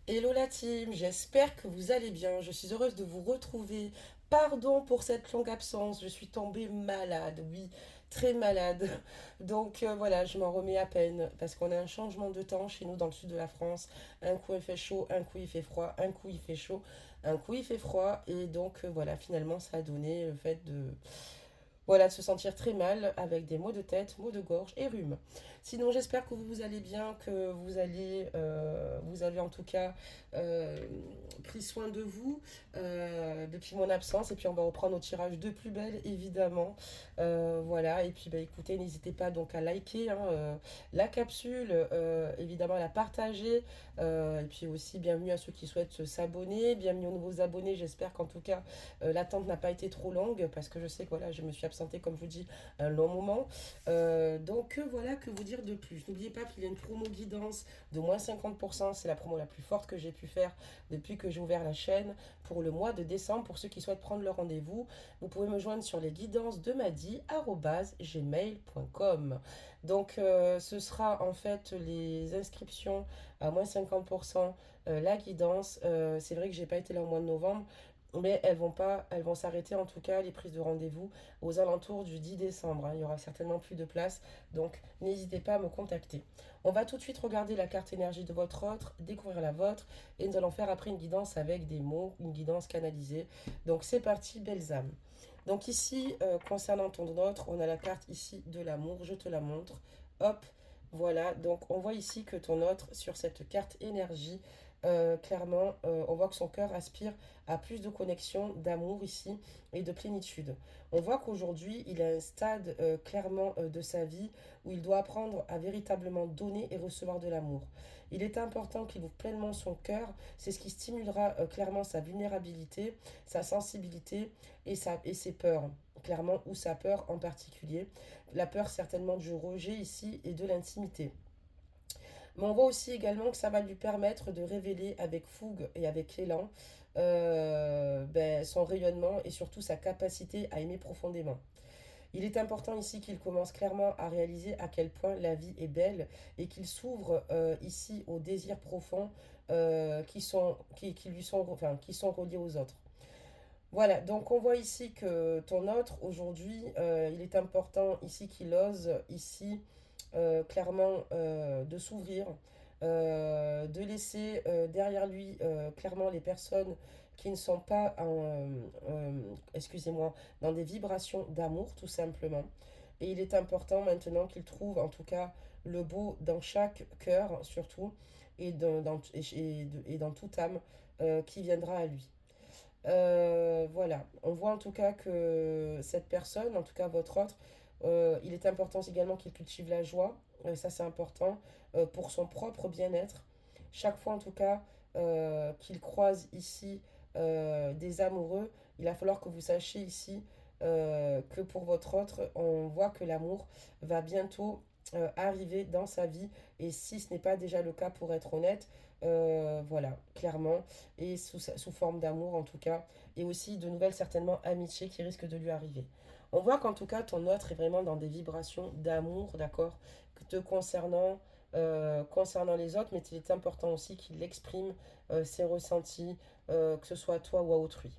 Hello la team, j'espère que vous allez bien. Je suis heureuse de vous retrouver. Pardon pour cette longue absence, je suis tombée malade, oui, très malade. Donc voilà, je m'en remets à peine parce qu'on a un changement de temps chez nous dans le sud de la France. Un coup il fait chaud, un coup il fait froid, un coup il fait chaud, un coup il fait froid. Et donc voilà, finalement ça a donné le fait de voilà, de se sentir très mal avec des maux de tête, maux de gorge et rhume. Sinon, j'espère que vous allez bien, que vous avez en tout cas euh, pris soin de vous depuis mon absence. Et puis, on va reprendre au tirage de plus belle, évidemment. Voilà, et puis, bah, écoutez, n'hésitez pas donc à liker hein, la capsule, évidemment à la partager. Et puis aussi, bienvenue à ceux qui souhaitent s'abonner, bienvenue aux nouveaux abonnés. J'espère qu'en tout cas, l'attente n'a pas été trop longue parce que je sais que voilà, je me suis absentée, comme je vous dis, un long moment. Donc voilà, que vous dire de plus. N'oubliez pas qu'il y a une promo guidance de moins 50%. C'est la promo la plus forte que j'ai pu faire depuis que j'ai ouvert la chaîne pour le mois de décembre. Pour ceux qui souhaitent prendre le rendez-vous, vous pouvez me joindre sur les guidances de madi@gmail.com. Donc ce sera en fait les inscriptions à moins 50%, la guidance. C'est vrai que j'ai pas été là au mois de novembre, mais elles vont s'arrêter en tout cas, les prises de rendez-vous, aux alentours du 10 décembre. Hein. Il y aura certainement plus de place, donc n'hésitez pas à me contacter. On va tout de suite regarder la carte énergie de votre autre, découvrir la vôtre, et nous allons faire après une guidance avec des mots, une guidance canalisée. Donc c'est parti, belles âmes. Donc ici, concernant ton autre, on a la carte ici de l'amour, je te la montre. Hop, voilà, donc on voit ici que ton autre, sur cette carte énergie, clairement, on voit que son cœur aspire à plus de connexion, d'amour ici et de plénitude. On voit qu'aujourd'hui, il a un stade clairement de sa vie où il doit apprendre à véritablement donner et recevoir de l'amour. Il est important qu'il ouvre pleinement son cœur, c'est ce qui stimulera clairement sa vulnérabilité, sa sensibilité et ses peurs, clairement, ou sa peur en particulier. La peur certainement du rejet ici et de l'intimité. Mais on voit aussi également que ça va lui permettre de révéler avec fougue et avec élan son rayonnement et surtout sa capacité à aimer profondément. Il est important ici qu'il commence clairement à réaliser à quel point la vie est belle et qu'il s'ouvre ici aux désirs profonds qui lui sont, enfin, qui sont reliés aux autres. Voilà, donc on voit ici que ton autre, aujourd'hui, il est important ici qu'il ose, ici, clairement, de s'ouvrir, de laisser derrière lui, clairement, les personnes qui ne sont pas excusez-moi, dans des vibrations d'amour, tout simplement. Et il est important maintenant qu'il trouve, en tout cas, le beau dans chaque cœur, surtout, et dans toute âme qui viendra à lui. Voilà, on voit en tout cas que cette personne, en tout cas votre autre, il est important également qu'il cultive la joie. Ça, c'est important pour son propre bien-être. Chaque fois, en tout cas, qu'il croise ici des amoureux, il va falloir que vous sachiez ici que pour votre autre, on voit que l'amour va bientôt arriver dans sa vie. Et si ce n'est pas déjà le cas, pour être honnête, voilà, clairement, et sous forme d'amour en tout cas, et aussi de nouvelles certainement amitiés qui risquent de lui arriver. On voit qu'en tout cas ton autre est vraiment dans des vibrations d'amour, d'accord, que te concernant, concernant les autres, mais il est important aussi qu'il exprime ses ressentis, que ce soit à toi ou à autrui.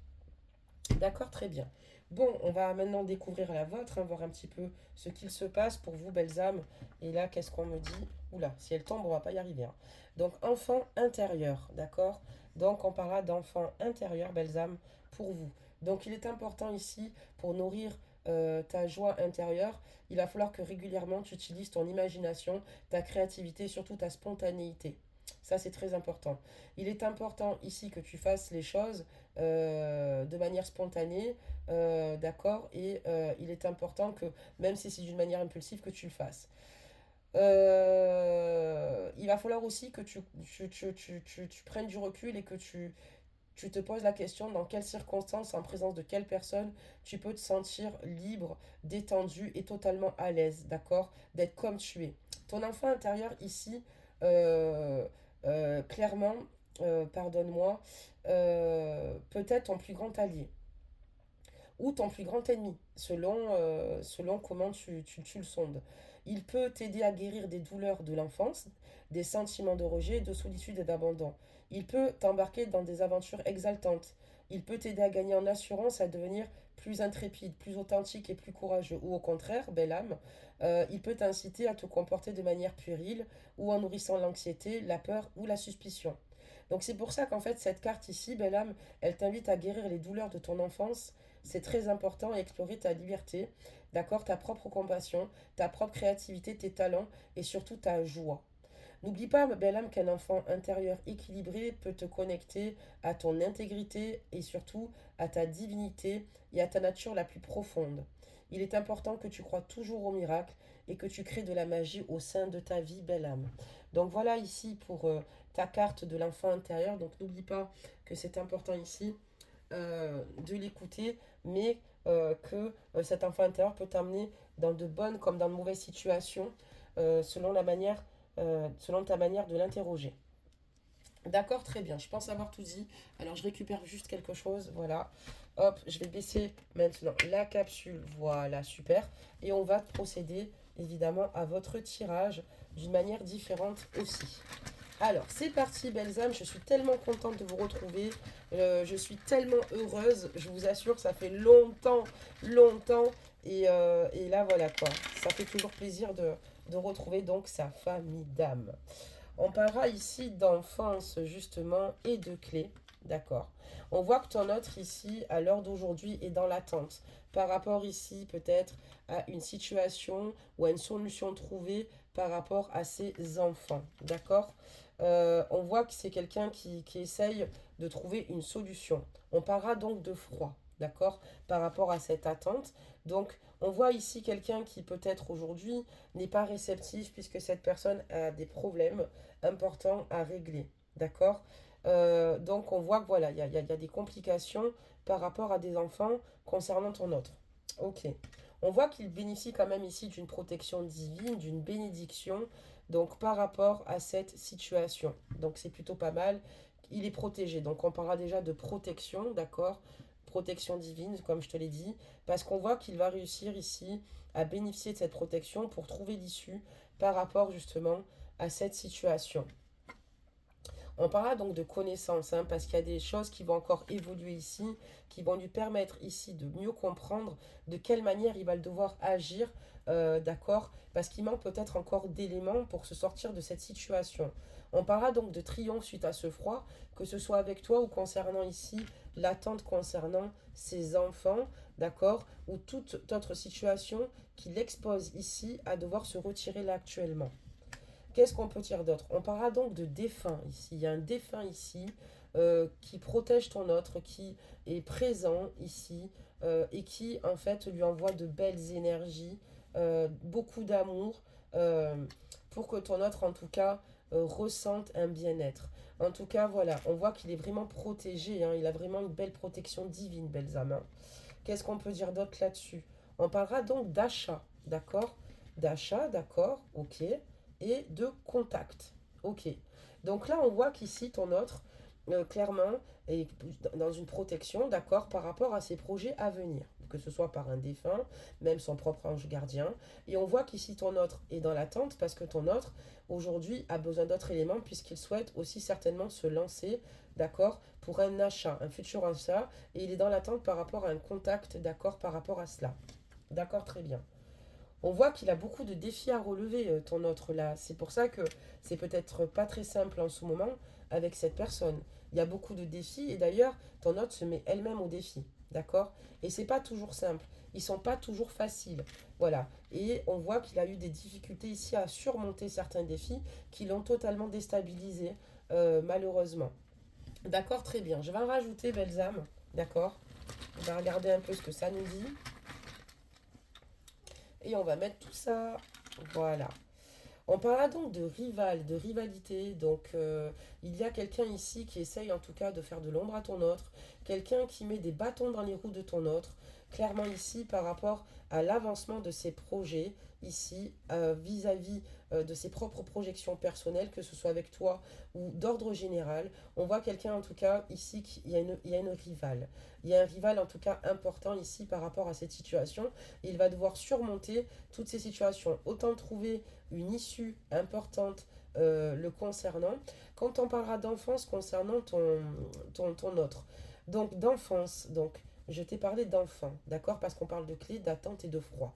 D'accord, très bien. Bon, on va maintenant découvrir la vôtre, hein, voir un petit peu ce qu'il se passe pour vous, belles âmes. Et là, qu'est-ce qu'on me dit? Oula, si elle tombe, on va pas y arriver. Hein. Donc, enfant intérieur, d'accord. Donc, on parlera d'enfant intérieur, belles âmes, pour vous. Donc, il est important ici, pour nourrir ta joie intérieure, il va falloir que régulièrement tu utilises ton imagination, ta créativité, surtout ta spontanéité. Ça, c'est très important. Il est important ici que tu fasses les choses de manière spontanée, d'accord. Et il est important que, même si c'est d'une manière impulsive, que tu le fasses. Il va falloir aussi que tu prennes du recul et que tu te poses la question dans quelles circonstances, en présence de quelle personne, tu peux te sentir libre, détendu et totalement à l'aise, d'accord, d'être comme tu es. Ton enfant intérieur ici, euh, clairement, pardonne-moi, peut être ton plus grand allié. ou ton plus grand ennemi, selon comment tu le sondes. Il peut t'aider à guérir des douleurs de l'enfance, des sentiments de rejet, de solitude et d'abandon. Il peut t'embarquer dans des aventures exaltantes. Il peut t'aider à gagner en assurance, à devenir plus intrépide, plus authentique et plus courageux. Ou au contraire, belle âme, il peut t'inciter à te comporter de manière puérile ou en nourrissant l'anxiété, la peur ou la suspicion. Donc c'est pour ça qu'en fait cette carte ici, belle âme, elle t'invite à guérir les douleurs de ton enfance. C'est très important et explorer ta liberté, d'accord, ta propre compassion, ta propre créativité, tes talents et surtout ta joie. N'oublie pas, belle âme, qu'un enfant intérieur équilibré peut te connecter à ton intégrité et surtout à ta divinité et à ta nature la plus profonde. Il est important que tu crois toujours au miracle et que tu crées de la magie au sein de ta vie, belle âme. Donc voilà ici pour ta carte de l'enfant intérieur. Donc n'oublie pas que c'est important ici de l'écouter, mais que cet enfant intérieur peut t'amener dans de bonnes comme dans de mauvaises situations selon selon ta manière de l'interroger. D'accord, très bien. Je pense avoir tout dit. Alors, je récupère juste quelque chose. Voilà. Hop, je vais baisser maintenant la capsule. Voilà, super. Et on va procéder évidemment à votre tirage d'une manière différente aussi. Alors, c'est parti, belles âmes. Je suis tellement contente de vous retrouver. Je suis tellement heureuse. Je vous assure, ça fait longtemps, longtemps. Et là, voilà quoi. Ça fait toujours plaisir de retrouver donc sa famille d'âme. On parlera ici d'enfance, justement, et de clés. D'accord. On voit que ton autre ici, à l'heure d'aujourd'hui, est dans l'attente. Par rapport ici, peut-être, à une situation ou à une solution trouvée par rapport à ses enfants. D'accord. On voit que c'est quelqu'un qui essaye de trouver une solution. On parlera donc de froid. D'accord. Par rapport à cette attente. Donc, on voit ici quelqu'un qui peut-être aujourd'hui n'est pas réceptif puisque cette personne a des problèmes importants à régler. D'accord. Donc on voit que voilà, il y a des complications par rapport à des enfants concernant ton autre. Ok. On voit qu'il bénéficie quand même ici d'une protection divine, d'une bénédiction, donc par rapport à cette situation. Donc c'est plutôt pas mal. Il est protégé. Donc on parlera déjà de protection, d'accord? Protection divine, comme je te l'ai dit, parce qu'on voit qu'il va réussir ici à bénéficier de cette protection pour trouver l'issue par rapport justement à cette situation. On parlera donc de connaissances, hein, parce qu'il y a des choses qui vont encore évoluer ici, qui vont lui permettre ici de mieux comprendre de quelle manière il va devoir agir, d'accord, parce qu'il manque peut-être encore d'éléments pour se sortir de cette situation. On parlera donc de triomphe suite à ce froid, que ce soit avec toi ou concernant ici l'attente concernant ses enfants, d'accord, ou toute autre situation qui l'expose ici à devoir se retirer là actuellement. Qu'est-ce qu'on peut dire d'autre? On parlera donc de défunt ici. Il y a un défunt ici qui protège ton autre, qui est présent ici et qui en fait lui envoie de belles énergies, beaucoup d'amour pour que ton autre en tout cas ressente un bien-être. En tout cas, voilà, on voit qu'il est vraiment protégé, hein, il a vraiment une belle protection divine, belles âmes, hein. Qu'est-ce qu'on peut dire d'autre là-dessus? On parlera donc d'achat, d'accord? D'achat, d'accord, ok, et de contact. Ok. Donc là, on voit qu'ici, ton autre, clairement, est dans une protection, d'accord, par rapport à ses projets à venir. Que ce soit par un défunt, même son propre ange gardien. Et on voit qu'ici, ton autre est dans l'attente parce que ton autre, aujourd'hui, a besoin d'autres éléments puisqu'il souhaite aussi certainement se lancer, d'accord, pour un achat, un futur achat. Et il est dans l'attente par rapport à un contact, d'accord, par rapport à cela. D'accord, très bien. On voit qu'il a beaucoup de défis à relever, ton autre là. C'est pour ça que c'est peut-être pas très simple en ce moment avec cette personne. Il y a beaucoup de défis et d'ailleurs, ton autre se met elle-même au défi. D'accord. Et c'est pas toujours simple. Ils sont pas toujours faciles. Voilà. Et on voit qu'il a eu des difficultés ici à surmonter certains défis qui l'ont totalement déstabilisé, malheureusement. D'accord, très bien. Je vais en rajouter, belles âmes. D'accord. On va regarder un peu ce que ça nous dit. Et on va mettre tout ça. Voilà. On parlera donc de rival, de rivalité. Donc, il y a quelqu'un ici qui essaye en tout cas de faire de l'ombre à ton autre. Quelqu'un qui met des bâtons dans les roues de ton autre. Clairement ici par rapport à l'avancement de ses projets. Ici, vis-à-vis de ses propres projections personnelles, que ce soit avec toi ou d'ordre général. On voit quelqu'un en tout cas ici, il y a une rivale. Il y a un rival en tout cas important ici par rapport à cette situation. Il va devoir surmonter toutes ces situations. Autant trouver une issue importante le concernant. Quand on parlera d'enfance concernant ton autre. Donc d'enfance, donc je t'ai parlé d'enfant, d'accord? Parce qu'on parle de clé, d'attente et de froid.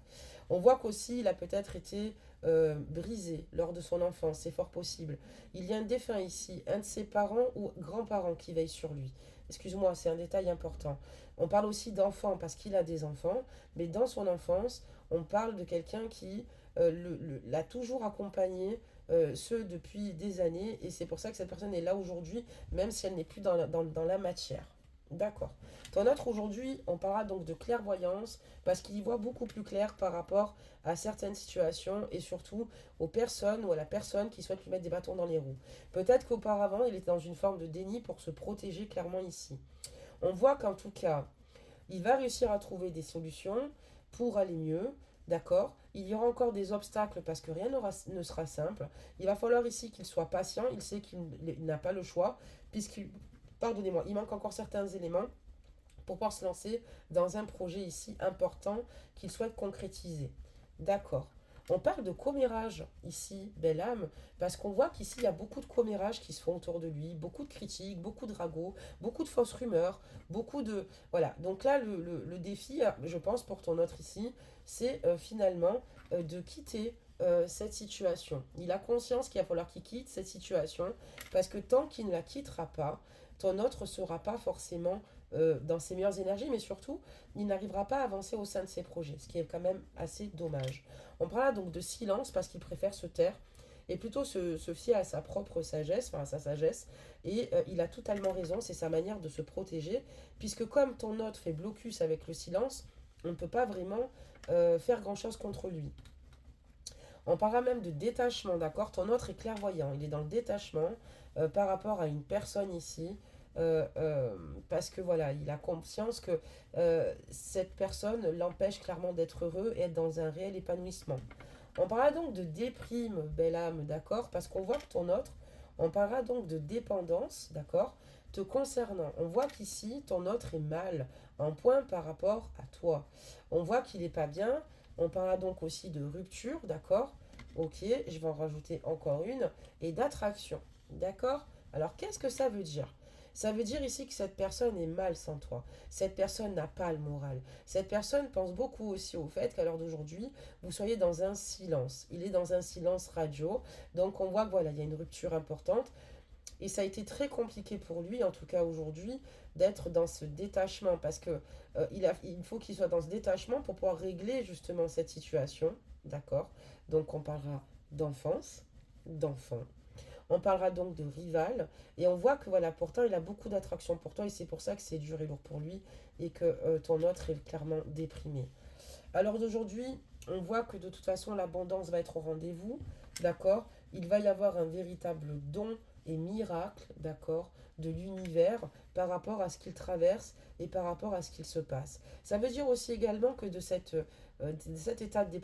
On voit qu'aussi il a peut-être été brisé lors de son enfance, c'est fort possible. Il y a un défunt ici, un de ses parents ou grands-parents qui veille sur lui. Excuse-moi, c'est un détail important. On parle aussi d'enfant parce qu'il a des enfants, mais dans son enfance, on parle de quelqu'un qui l'a toujours accompagné, ce depuis des années, et c'est pour ça que cette personne est là aujourd'hui, même si elle n'est plus dans la matière. D'accord. Ton autre aujourd'hui, on parlera donc de clairvoyance, parce qu'il y voit beaucoup plus clair par rapport à certaines situations, et surtout aux personnes ou à la personne qui souhaite lui mettre des bâtons dans les roues. Peut-être qu'auparavant, il était dans une forme de déni pour se protéger clairement ici. On voit qu'en tout cas, il va réussir à trouver des solutions pour aller mieux, d'accord? Il y aura encore des obstacles parce que rien ne sera simple. Il va falloir ici qu'il soit patient. Il sait qu'il n'a pas le choix, puisqu'il, pardonnez-moi, il manque encore certains éléments pour pouvoir se lancer dans un projet ici important qu'il souhaite concrétiser. D'accord. On parle de commérage ici, belle âme, parce qu'on voit qu'ici, il y a beaucoup de commérages qui se font autour de lui, beaucoup de critiques, beaucoup de ragots, beaucoup de fausses rumeurs, beaucoup de... Voilà, donc là, le défi, je pense, pour ton autre ici, c'est finalement de quitter cette situation. Il a conscience qu'il va falloir qu'il quitte cette situation, parce que tant qu'il ne la quittera pas, ton autre ne sera pas forcément dans ses meilleures énergies, mais surtout, il n'arrivera pas à avancer au sein de ses projets, ce qui est quand même assez dommage. On parlera donc de silence parce qu'il préfère se taire et plutôt se fier à sa propre sagesse, enfin à sa sagesse, et il a totalement raison, c'est sa manière de se protéger, puisque comme ton autre fait blocus avec le silence, on ne peut pas vraiment faire grand-chose contre lui. On parlera même de détachement, d'accord? Ton autre est clairvoyant, il est dans le détachement par rapport à une personne ici, parce que voilà, il a conscience que cette personne l'empêche clairement d'être heureux et être dans un réel épanouissement. On parlera donc de déprime, belle âme, d'accord? Parce qu'on voit que ton autre, on parlera donc de dépendance, d'accord? Te concernant, on voit qu'ici, ton autre est mal, en point par rapport à toi. On voit qu'il n'est pas bien. On parlera donc aussi de rupture, d'accord? Ok, je vais en rajouter encore une. Et d'attraction, d'accord? Alors, qu'est-ce que ça veut dire? Ça veut dire ici que cette personne est mal sans toi. Cette personne n'a pas le moral. Cette personne pense beaucoup aussi au fait qu'à l'heure d'aujourd'hui, vous soyez dans un silence. Il est dans un silence radio. Donc on voit que voilà, il y a une rupture importante. Et ça a été très compliqué pour lui, en tout cas aujourd'hui, d'être dans ce détachement. Parce que il faut qu'il soit dans ce détachement pour pouvoir régler justement cette situation. D'accord? Donc on parlera d'enfance, d'enfant. On parlera donc de rival. Et on voit que voilà, pourtant, il a beaucoup d'attraction pour toi. Et c'est pour ça que c'est dur et lourd pour lui. Et que ton autre est clairement déprimé. Alors d'aujourd'hui, on voit que de toute façon, l'abondance va être au rendez-vous. D'accord? Il va y avoir un véritable don et miracle, d'accord, de l'univers par rapport à ce qu'il traverse et par rapport à ce qu'il se passe. Ça veut dire aussi également que de cet état de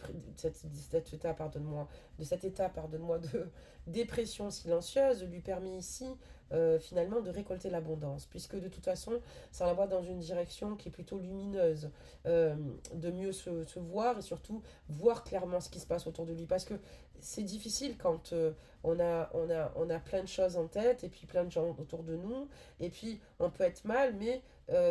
cet état, pardonne-moi, de dépression silencieuse lui permet ici finalement de récolter l'abondance, puisque de toute façon, ça l'envoie dans une direction qui est plutôt lumineuse, de mieux se voir et surtout voir clairement ce qui se passe autour de lui, parce que c'est difficile quand on a plein de choses en tête et puis plein de gens autour de nous, et puis on peut être mal, mais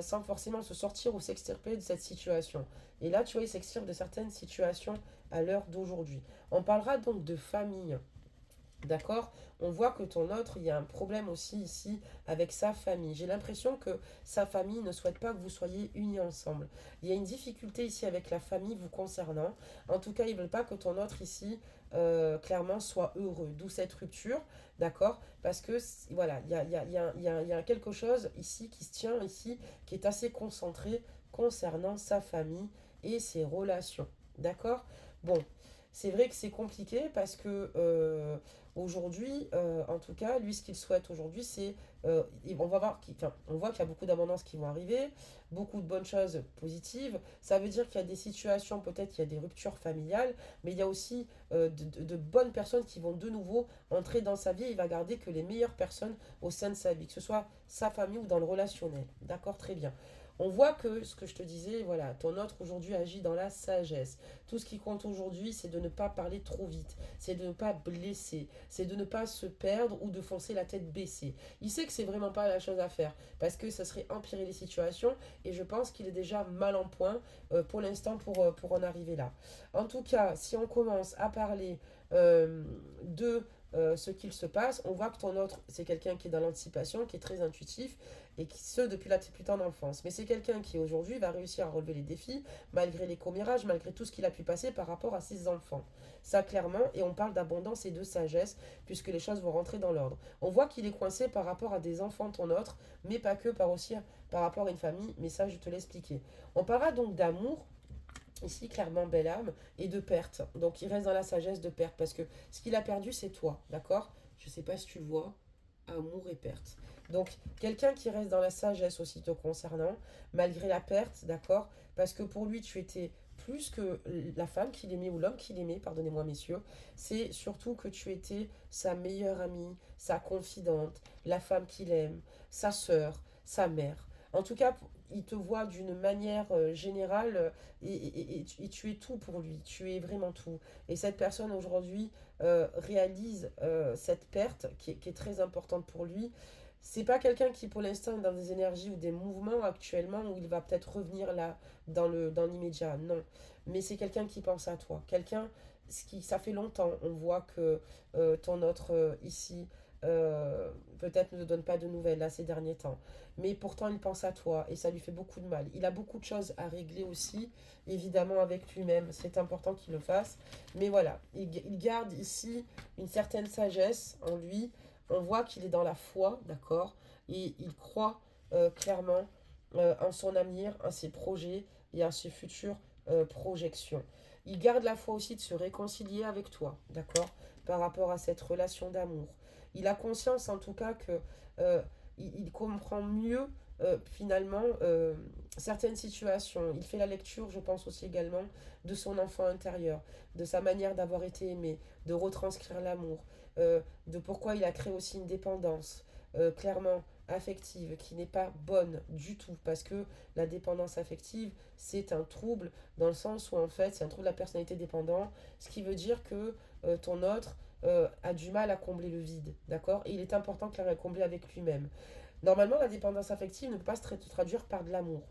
sans forcément se sortir ou s'extirper de cette situation. Et là, tu vois, il s'extirpe de certaines situations à l'heure d'aujourd'hui. On parlera donc de famille. D'accord? On voit que ton autre, il y a un problème aussi ici avec sa famille. J'ai l'impression que sa famille ne souhaite pas que vous soyez unis ensemble. Il y a une difficulté ici avec la famille vous concernant. En tout cas, ils ne veulent pas que ton autre ici, clairement, soit heureux. D'où cette rupture, d'accord? Parce que, voilà, il y a quelque chose ici qui se tient ici, qui est assez concentré concernant sa famille et ses relations. D'accord? Bon, c'est vrai que c'est compliqué parce que Aujourd'hui, en tout cas, lui, ce qu'il souhaite aujourd'hui, c'est, on va voir, enfin, on voit qu'il y a beaucoup d'abondances qui vont arriver, beaucoup de bonnes choses positives. Ça veut dire qu'il y a des situations, peut-être il y a des ruptures familiales, mais il y a aussi de bonnes personnes qui vont de nouveau entrer dans sa vie. Il va garder que les meilleures personnes au sein de sa vie, que ce soit sa famille ou dans le relationnel. D'accord, très bien. On voit que ce que je te disais, voilà, ton autre aujourd'hui agit dans la sagesse. Tout ce qui compte aujourd'hui, c'est de ne pas parler trop vite, c'est de ne pas blesser, c'est de ne pas se perdre ou de foncer la tête baissée. Il sait que c'est vraiment pas la chose à faire parce que ça serait empirer les situations et je pense qu'il est déjà mal en point pour l'instant pour en arriver là. En tout cas, si on commence à parler de ce qu'il se passe, on voit que ton autre, c'est quelqu'un qui est dans l'anticipation, qui est très intuitif, et qui, ce depuis la plus tendre enfance. Mais c'est quelqu'un qui aujourd'hui va réussir à relever les défis, malgré les commérages, malgré tout ce qu'il a pu passer par rapport à ses enfants. Ça clairement, et on parle d'abondance et de sagesse, puisque les choses vont rentrer dans l'ordre. On voit qu'il est coincé par rapport à des enfants, ton autre, mais pas que, par aussi par rapport à une famille, mais ça je te l'expliquais. On parlera donc d'amour, ici clairement belle âme, et de perte. Donc il reste dans la sagesse de perte, parce que ce qu'il a perdu c'est toi, d'accord? Je sais pas si tu le vois, amour et perte. Donc quelqu'un qui reste dans la sagesse aussi te concernant, malgré la perte, d'accord? Parce que pour lui tu étais plus que la femme qu'il aimait ou l'homme qu'il aimait, pardonnez-moi messieurs, c'est surtout que tu étais sa meilleure amie, sa confidente, la femme qu'il aime, sa sœur, sa mère. En tout cas, il te voit d'une manière générale et tu es tout pour lui, tu es vraiment tout. Et cette personne aujourd'hui réalise cette perte qui est très importante pour lui. C'est pas quelqu'un qui pour l'instant est dans des énergies ou des mouvements actuellement où il va peut-être revenir là dans l'immédiat, non. Mais c'est quelqu'un qui pense à toi, quelqu'un ça fait longtemps, on voit que ton autre ici peut-être ne te donne pas de nouvelles là ces derniers temps. Mais pourtant, il pense à toi et ça lui fait beaucoup de mal. Il a beaucoup de choses à régler aussi, évidemment, avec lui-même. C'est important qu'il le fasse. Mais voilà, il garde ici une certaine sagesse en lui. On voit qu'il est dans la foi, d'accord? Et il croit clairement en son avenir, en ses projets et en ses futures projections. Il garde la foi aussi de se réconcilier avec toi, d'accord? Par rapport à cette relation d'amour. Il a conscience en tout cas que il comprend mieux finalement certaines situations. Il fait la lecture, je pense aussi également, de son enfant intérieur, de sa manière d'avoir été aimé, de retranscrire l'amour, de pourquoi il a créé aussi une dépendance, clairement affective, qui n'est pas bonne du tout, parce que la dépendance affective, c'est un trouble dans le sens où en fait, c'est un trouble de la personnalité dépendante, ce qui veut dire que ton autre a du mal à combler le vide, d'accord? Et il est important qu'il arrive à combler avec lui-même. Normalement, la dépendance affective ne peut pas se traduire par de l'amour.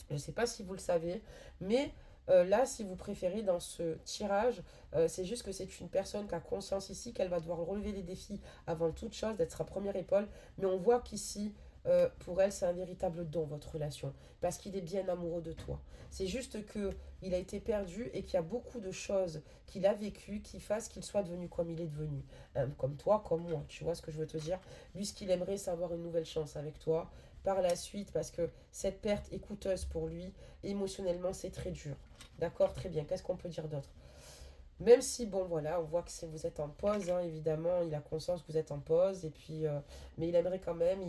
Je ne sais pas si vous le savez, mais là, si vous préférez, dans ce tirage, c'est juste que c'est une personne qui a conscience ici qu'elle va devoir relever les défis avant toute chose, d'être sa première épaule. Mais on voit qu'ici, pour elle, c'est un véritable don, votre relation, parce qu'il est bien amoureux de toi. C'est juste que il a été perdu et qu'il y a beaucoup de choses qu'il a vécues qui fassent qu'il soit devenu comme il est devenu. Comme toi, comme moi, tu vois ce que je veux te dire. Lui, ce qu'il aimerait, c'est avoir une nouvelle chance avec toi par la suite, parce que cette perte est coûteuse pour lui. Émotionnellement, c'est très dur. D'accord, très bien. Qu'est-ce qu'on peut dire d'autre? Même si, bon, voilà, on voit que vous êtes en pause, hein, évidemment, il a conscience que vous êtes en pause, et puis, mais il aimerait quand même,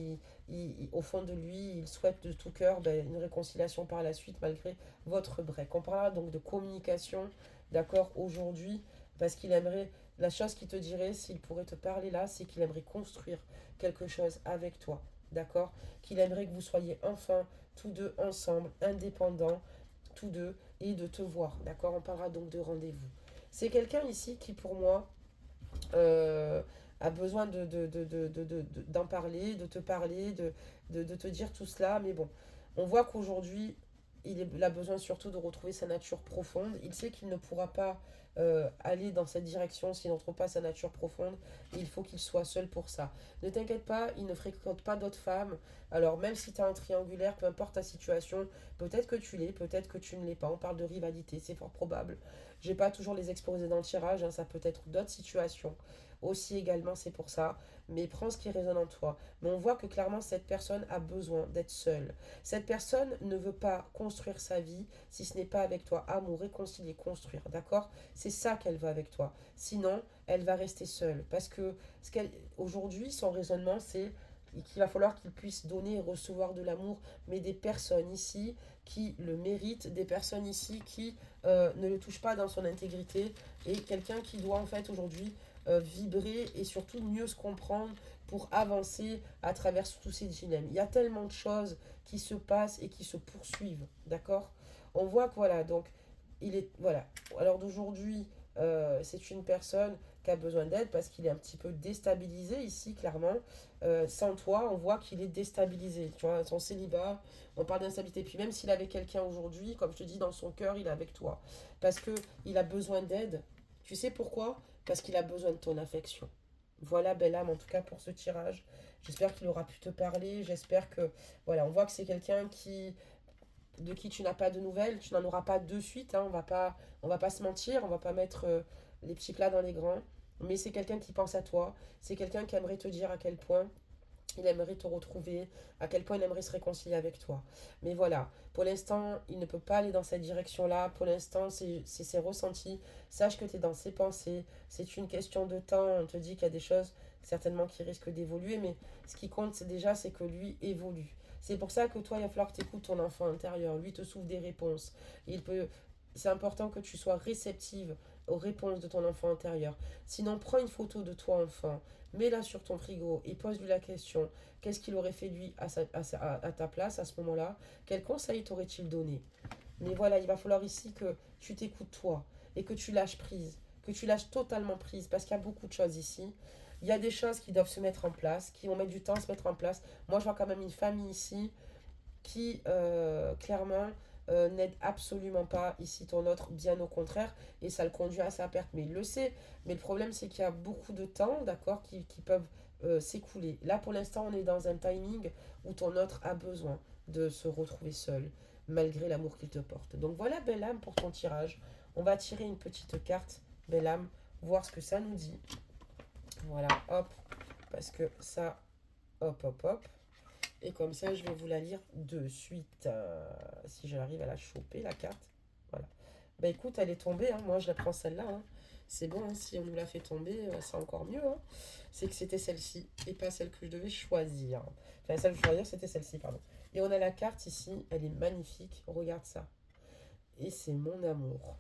au fond de lui, il souhaite de tout cœur ben, une réconciliation par la suite, malgré votre break. On parlera donc de communication, d'accord, aujourd'hui, parce qu'il aimerait, la chose qu'il te dirait, s'il pourrait te parler là, c'est qu'il aimerait construire quelque chose avec toi, d'accord? Qu'il aimerait que vous soyez enfin tous deux ensemble, indépendants, tous deux, et de te voir, d'accord? On parlera donc de rendez-vous. C'est quelqu'un ici qui, pour moi, a besoin d'en parler, de te parler, de te dire tout cela. Mais bon, on voit qu'aujourd'hui, il a besoin surtout de retrouver sa nature profonde. Il sait qu'il ne pourra pas aller dans cette direction s'il n'en trouve pas sa nature profonde. Et il faut qu'il soit seul pour ça. Ne t'inquiète pas, il ne fréquente pas d'autres femmes. Alors même si tu as un triangulaire, peu importe ta situation, peut-être que tu l'es, peut-être que tu ne l'es pas. On parle de rivalité, c'est fort probable. J'ai pas toujours les exposés dans le tirage, hein, ça peut être d'autres situations. aussi également, c'est pour ça. Mais prends ce qui résonne en toi. Mais on voit que clairement, cette personne a besoin d'être seule. Cette personne ne veut pas construire sa vie si ce n'est pas avec toi. Amour, réconcilier, construire, d'accord? C'est ça qu'elle veut avec toi. Sinon, elle va rester seule. Parce que aujourd'hui, son raisonnement, c'est qu'il va falloir qu'il puisse donner et recevoir de l'amour, mais des personnes ici qui le méritent, des personnes ici qui ne le touchent pas dans son intégrité, et quelqu'un qui doit en fait aujourd'hui vibrer et surtout mieux se comprendre pour avancer à travers tous ces dilemmes. Il y a tellement de choses qui se passent et qui se poursuivent, d'accord? On voit que voilà, donc il est, voilà, alors d'aujourd'hui, c'est une personne qui a besoin d'aide parce qu'il est un petit peu déstabilisé ici, clairement. Sans toi, on voit qu'il est déstabilisé. Tu vois, son célibat, on parle d'instabilité. Puis même s'il avait quelqu'un aujourd'hui, comme je te dis, dans son cœur, il est avec toi. Parce que il a besoin d'aide. Tu sais pourquoi? Parce qu'il a besoin de ton affection. Voilà, belle âme, en tout cas pour ce tirage. J'espère qu'il aura pu te parler. J'espère que, voilà, on voit que c'est quelqu'un de qui tu n'as pas de nouvelles. Tu n'en auras pas de suite. Hein, on va pas se mentir. On va pas mettre les petits plats dans les grands. Mais c'est quelqu'un qui pense à toi. C'est quelqu'un qui aimerait te dire à quel point il aimerait te retrouver, à quel point il aimerait se réconcilier avec toi. Mais voilà, pour l'instant, il ne peut pas aller dans cette direction-là. Pour l'instant, c'est ses ressentis. Sache que tu es dans ses pensées. C'est une question de temps. On te dit qu'il y a des choses certainement qui risquent d'évoluer. Mais ce qui compte, c'est déjà, c'est que lui évolue. C'est pour ça que toi, il va falloir que tu écoutes ton enfant intérieur. Lui te souffre des réponses. Il peut... C'est important que tu sois réceptive aux réponses de ton enfant intérieur. Sinon, prends une photo de toi, enfant, mets-la sur ton frigo et pose-lui la question. Qu'est-ce qu'il aurait fait lui à ta place à ce moment-là? Quel conseil t'aurait-il donné? Mais voilà, il va falloir ici que tu t'écoutes toi et que tu lâches prise, que tu lâches totalement prise parce qu'il y a beaucoup de choses ici. Il y a des choses qui doivent se mettre en place, qui vont mettre du temps à se mettre en place. Moi, je vois quand même une famille ici qui clairement n'aide absolument pas ici ton autre, bien au contraire, et ça le conduit à sa perte, mais il le sait. Mais le problème, c'est qu'il y a beaucoup de temps, d'accord, qui peuvent s'écouler. Là, pour l'instant, on est dans un timing où ton autre a besoin de se retrouver seul, malgré l'amour qu'il te porte. Donc voilà, belle âme, pour ton tirage. On va tirer une petite carte, belle âme, voir ce que ça nous dit. Voilà, hop, parce que ça, hop, hop, hop. Et comme ça, je vais vous la lire de suite. Si j'arrive à la choper, la carte. Voilà. Bah écoute, elle est tombée. Hein. Moi, je la prends celle-là. Hein. C'est bon, hein. Si on nous la fait tomber, c'est encore mieux. Hein. C'est que c'était celle-ci et pas celle que je devais choisir. Enfin, celle que je choisir, c'était celle-ci, pardon. Et on a la carte ici. Elle est magnifique. Regarde ça. Et c'est mon amour.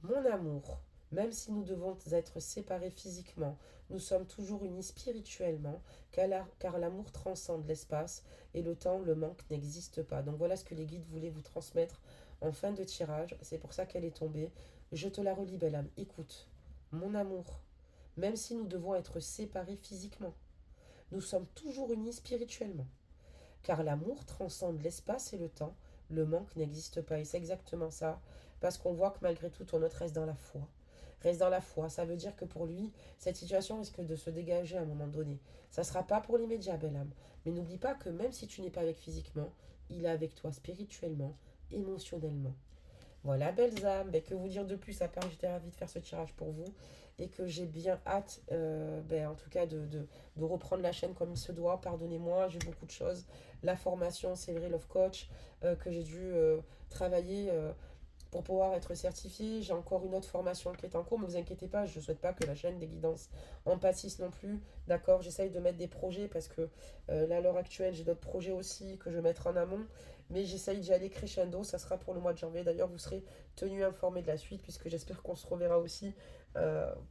Mon amour, même si nous devons être séparés physiquement, nous sommes toujours unis spirituellement, car l'amour transcende l'espace et le temps, le manque n'existe pas. Donc voilà ce que les guides voulaient vous transmettre en fin de tirage. C'est pour ça qu'elle est tombée. Je te la relis, belle âme. Écoute, mon amour, même si nous devons être séparés physiquement, nous sommes toujours unis spirituellement, car l'amour transcende l'espace et le temps, le manque n'existe pas. Et c'est exactement ça, parce qu'on voit que malgré tout, ton autre reste dans la foi. Reste dans la foi, ça veut dire que pour lui, cette situation risque de se dégager à un moment donné. Ça ne sera pas pour l'immédiat, belle âme. Mais n'oublie pas que même si tu n'es pas avec physiquement, il est avec toi spirituellement, émotionnellement. Voilà, belles âmes. Ben, que vous dire de plus, à part que j'étais ravie de faire ce tirage pour vous et que j'ai bien hâte, en tout cas, de reprendre la chaîne comme il se doit. Pardonnez-moi, j'ai beaucoup de choses. La formation, c'est vrai, Love Coach, que j'ai dû travailler pour pouvoir être certifiée. J'ai encore une autre formation qui est en cours, mais vous inquiétez pas, je ne souhaite pas que la chaîne des guidances en pâtisse non plus. D'accord, j'essaye de mettre des projets parce que là, à l'heure actuelle, j'ai d'autres projets aussi que je vais mettre en amont. Mais j'essaye d'y aller crescendo, ça sera pour le mois de janvier. D'ailleurs, vous serez tenu informé de la suite, puisque j'espère qu'on se reverra aussi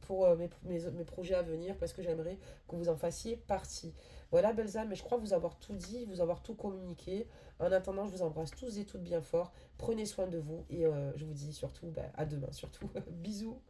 pour mes projets à venir, parce que j'aimerais que vous en fassiez partie. Voilà, belles âmes, mais je crois vous avoir tout dit, vous avoir tout communiqué. En attendant, je vous embrasse tous et toutes bien fort. Prenez soin de vous, et je vous dis surtout à demain, surtout. Bisous.